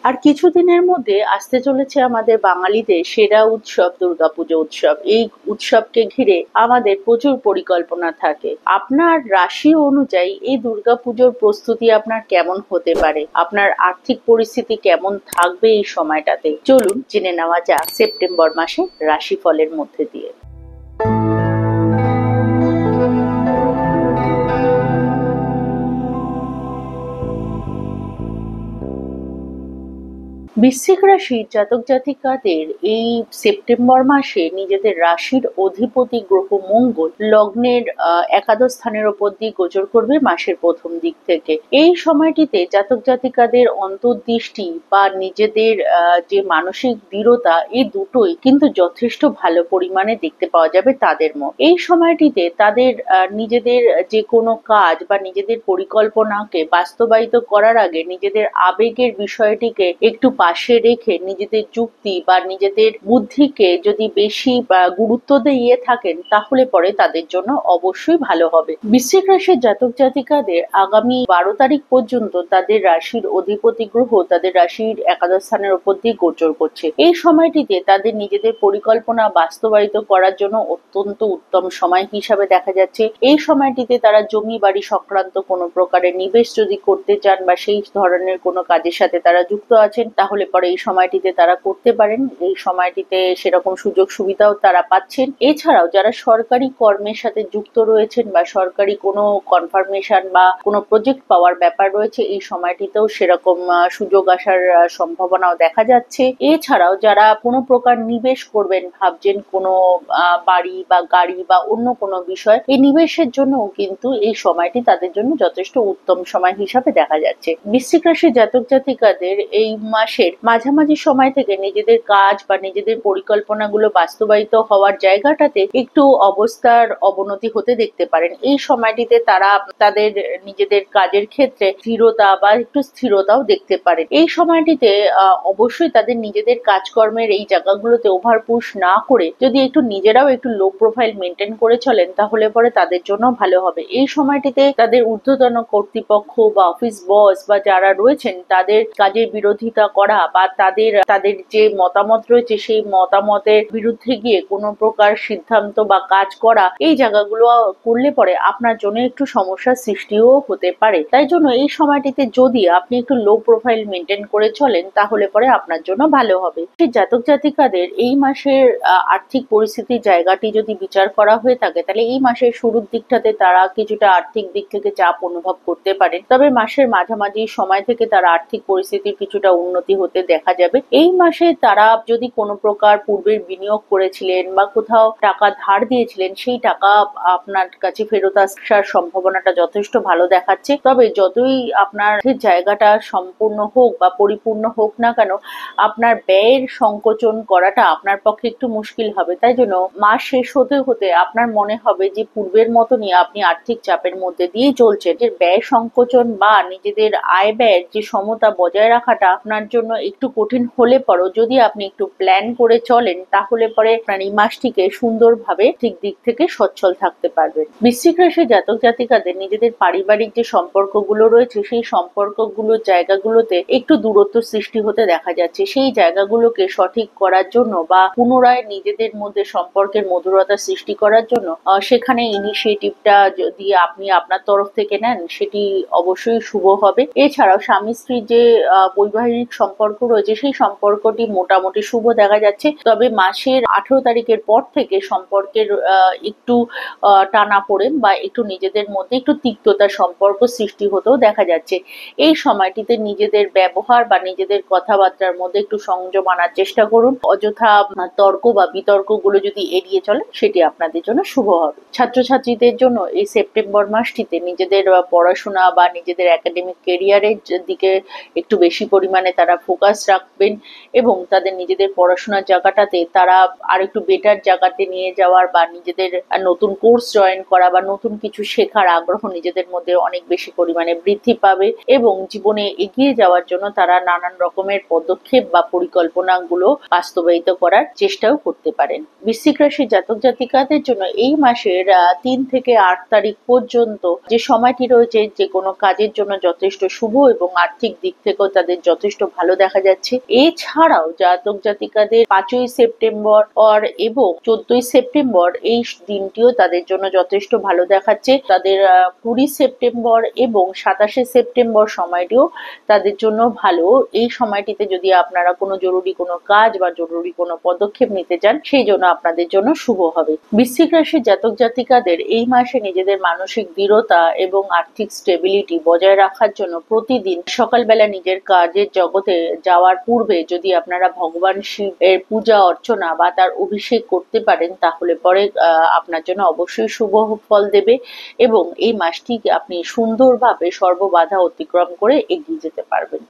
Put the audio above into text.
আর কিছুদিনের মধ্যে আসতে চলেছে আমাদের বাঙালিদের সেরা উৎসব দুর্গাপুজো উৎসব। এই উৎসবকে ঘিরে আমাদের প্রচুর পরিকল্পনা থাকে। আপনার রাশি অনুযায়ী এই দুর্গাপুজোর প্রস্তুতি আপনার কেমন হতে পারে, আপনার আর্থিক পরিস্থিতি কেমন থাকবে এই সময়টাতে, চলুন জেনে নেওয়া যাক সেপ্টেম্বর মাসে রাশিফলের মধ্যে দিয়ে। বৃশ্চিক রাশির জাতক জাতিকাদের এই সেপ্টেম্বর মাসে নিজেদের রাশির অধিপতি গ্রহ মঙ্গল লগ্নের একাদশ স্থানের ওপর দিয়ে গোচর করবে মাসের প্রথম দিক থেকে। এই সময়টিতে জাতক জাতিকাদের অন্তর্দৃষ্টি বা নিজেদের যে মানসিক দৃঢ়তা, এই দুটোই কিন্তু যথেষ্ট ভালো পরিমাণে দেখতে পাওয়া যাবে তাদের মধ্যে। এই সময়টিতে তাদের নিজেদের যে কোনো কাজ বা নিজেদের পরিকল্পনাকে বাস্তবায়িত করার আগে নিজেদের আবেগের বিষয়টিকে একটু পাশে রেখে নিজেদের যুক্তি বা নিজেদের বুদ্ধিকে যদি বেশি গুরুত্ব দিয়ে থাকেন, তাহলে পরে তাদের জন্য অবশ্যই ভালো হবে। বৃশ্চিক রাশির জাতক জাতিকাদের আগামী 12 তারিখ পর্যন্ত তাদের রাশির অধিপতি গ্রহ তাদের রাশির একাদশ স্থানের উপর দিয়ে গোচর করছে। এই সময়টিতে তাদের নিজেদের পরিকল্পনা বাস্তবায়িত করার জন্য অত্যন্ত উত্তম সময় হিসাবে দেখা যাচ্ছে। এই সময়টিতে তারা জমি বাড়ি সংক্রান্ত কোনো প্রকারের নিবেশ যদি করতে চান বা সেই ধরনের কোনো কাজের সাথে তারা যুক্ত আছেন, তাহলে পরে এই সময়টিতে তারা করতে পারেন। এই সময়টিতে সেরকম সুযোগ সুবিধাও তারা পাচ্ছেন। এছাড়াও যারা সরকারি কর্মের সাথে যুক্ত রয়েছেন বা সরকারি কোনো কনফার্মেশন বা কোনো প্রজেক্ট পাওয়ার ব্যাপার রয়েছে, এই সময়টিতেও সেরকম সুযোগ আসার সম্ভাবনাও দেখা যাচ্ছে। এছাড়াও যারা কোনো প্রকার নিবেশ করবেন ভাবছেন, কোনো বাড়ি বা গাড়ি বা অন্য কোনো বিষয়, এই নিবেশের জন্য কিন্তু এই সময়টি তাদের জন্য যথেষ্ট উত্তম সময় হিসাবে দেখা যাচ্ছে। বৃশ্চিক রাশির জাতক জাতিকাদের এই মাসের মাঝামাঝি সময় থেকে নিজেদের কাজ বা নিজেদের পরিকল্পনাগুলো বাস্তবায়িত হওয়ার জায়গাটাতে একটু অবস্থার অবনতি হতে দেখতে পারেন। এই সময়টিতে তারা তাদের নিজেদের কাজের ক্ষেত্রে দৃঢ়তা বা একটু স্থিরতাও দেখতে পারেন। এই সময়টিতে অবশ্যই তাদের নিজেদের কাজকর্মের এই জায়গাগুলোতে ওভারপুশ না করে যদি একটু নিজেরাও একটু লো প্রোফাইল মেনটেন করে চলেন, তাহলে পরে তাদের জন্য ভালো হবে। এই সময়টিতে তাদের ঊর্ধ্বতন কর্তৃপক্ষ বা অফিস বস বা যারা রয়েছেন তাদের কাজের বিরোধিতা করা বা তাদের যে মতামত রয়েছে সেই মতামতের বিরুদ্ধে গিয়ে কোনো প্রকার সিদ্ধান্ত বা কাজ করা, এই জায়গাগুলো করলে পরে আপনার জন্য একটু সমস্যার সৃষ্টিও হতে পারে। তাই জন্য এই সময়টিতে যদি আপনি একটু লো প্রোফাইল মেনটেন করে চলেন, তাহলে পরে আপনার জন্য ভালো হবে। জাতক জাতিকাদের এই মাসের আর্থিক পরিস্থিতির জায়গাটি যদি বিচার করা হয়ে থাকে, তাহলে এই মাসের শুরুর দিকটাতে তারা কিছুটা আর্থিক দিক থেকে চাপ অনুভব করতে পারেন। তবে মাসের মাঝামাঝি সময় থেকে তারা আর্থিক পরিস্থিতির কিছুটা উন্নতি হতে দেখা যাবে। এই মাসে তারা যদি কোনো প্রকার পূর্বের বিনিয়োগ করেছিলেন বা কোথাও টাকা ধার দিয়েছিলেন, সেই টাকা আপনার কাছে ফেরত আসার সম্ভাবনাটা যথেষ্ট ভালো দেখাচ্ছে। তবে যতই আপনার জায়গাটা সম্পূর্ণ হোক বা পরিপূর্ণ হোক না কেন, আপনার ব্যয়ের সংকোচন করাটা আপনার পক্ষে একটু মুশকিল হবে। তাই জন্য মাস শেষ হতে হতে আপনার মনে হবে যে পূর্বের মতনই আপনি আর্থিক চাপের মধ্যে দিয়েই চলছেন। যে ব্যয় সংকোচন বা নিজেদের আয় ব্যয়ের যে সমতা বজায় রাখাটা আপনার জন্য একটু কঠিন হলে পরও যদি আপনি একটু প্ল্যান করে চলেন, তাহলে পরে আপনার এই মাসটিকে সুন্দরভাবে ঠিক দিক থেকে সচ্ছল থাকতে পারবেন। বৃশ্চিক রাশির জাতক জাতিকাদের নিজেদের পারিবারিক যে সম্পর্কগুলো রয়েছে, সেই সম্পর্কগুলোর জায়গাগুলোতে একটু দূরত্ব সৃষ্টি হতে দেখা যাচ্ছে। সেই জায়গাগুলোকে সঠিক করার জন্য বা পুনরায় নিজেদের মধ্যে সম্পর্কের মধুরতা সৃষ্টি করার জন্য সেখানে ইনিশিয়েটিভটা যদি আপনি আপনার তরফ থেকে নেন, সেটি অবশ্যই শুভ হবে। এছাড়াও স্বামী স্ত্রীর যে বৈবাহিক সম্পর্ক রয়েছে, সেই সম্পর্কটি মোটামুটি শুভ দেখা যাচ্ছে। তবে মাসের 18 তারিখের পর থেকে সম্পর্কের একটু টানাপোড়েন বা একটু নিজেদের মধ্যে একটু তিক্ততার সম্পর্ক সৃষ্টি হতেও দেখা যাচ্ছে। এই সময়টিতে নিজেদের ব্যবহার বা নিজেদের কথাবার্তার মধ্যে একটু সংযম আনার চেষ্টা করুন। অযথা তর্ক বা বিতর্কগুলো যদি এড়িয়ে চলেন, সেটি আপনাদের জন্য শুভ হবে। ছাত্রছাত্রীদের জন্য এই সেপ্টেম্বর মাসটিতে নিজেদের পড়াশোনা বা নিজেদের একাডেমিক কেরিয়ারের দিকে একটু বেশি পরিমাণে তারা ফোকাস রাখবেন এবং তাদের নিজেদের পড়াশোনার জায়গাটাতে তারা আর একটু বেটার জায়গাতে নিয়ে যাওয়ার বা নিজেদের নতুন কোর্স জয়েন করা বা নতুন কিছু শেখার আগ্রহ নিজেদের মধ্যে অনেক বেশি পরিমাণে বৃদ্ধি পাবে এবং জীবনে এগিয়ে যাওয়ার জন্য তারা নানান রকমের পদক্ষেপ বা পরিকল্পনাগুলো বাস্তবায়িত করার চেষ্টাও করতে পারেন। বৃশ্চিক রাশির জাতক জাতিকাদের জন্য এই মাসের 3 থেকে 8 তারিখ পর্যন্ত যে সময়টি রয়েছে, যে কোনো কাজের জন্য যথেষ্ট শুভ এবং আর্থিক দিক থেকেও তাদের যথেষ্ট ভালো ভালো দেখা যাচ্ছে। এছাড়াও জাতক জাতিকাদের 5ই সেপ্টেম্বর এবং 14ই সেপ্টেম্বর এই দিনটিও তাদের জন্য যথেষ্ট ভালো দেখাচ্ছে। তাদের 20 সেপ্টেম্বর এবং 27শে সেপ্টেম্বর সময়টিও তাদের জন্য ভালো। এই সময়টিতে যদি আপনারা কোনো জরুরি কোনো কাজ বা জরুরি কোনো পদক্ষেপ নিতে চান, সেই জন্য আপনাদের জন্য শুভ হবে। বৃশ্চিক রাশির জাতক জাতিকাদের এই মাসে নিজেদের মানসিক দৃঢ়তা এবং আর্থিক স্টেবিলিটি বজায় রাখার জন্য প্রতিদিন সকালবেলা নিজের কাজের জগতে যাওয়ার পূর্বে যদি আপনারা ভগবান শিবের পূজা অর্চনা বা তার অভিষেক করতে পারেন, তাহলে পরে আপনার জন্য অবশ্যই শুভ ফল দেবে এবং এই মাসটি আপনি সুন্দরভাবে সর্ববাধা অতিক্রম করে এগিয়ে যেতে পারবেন।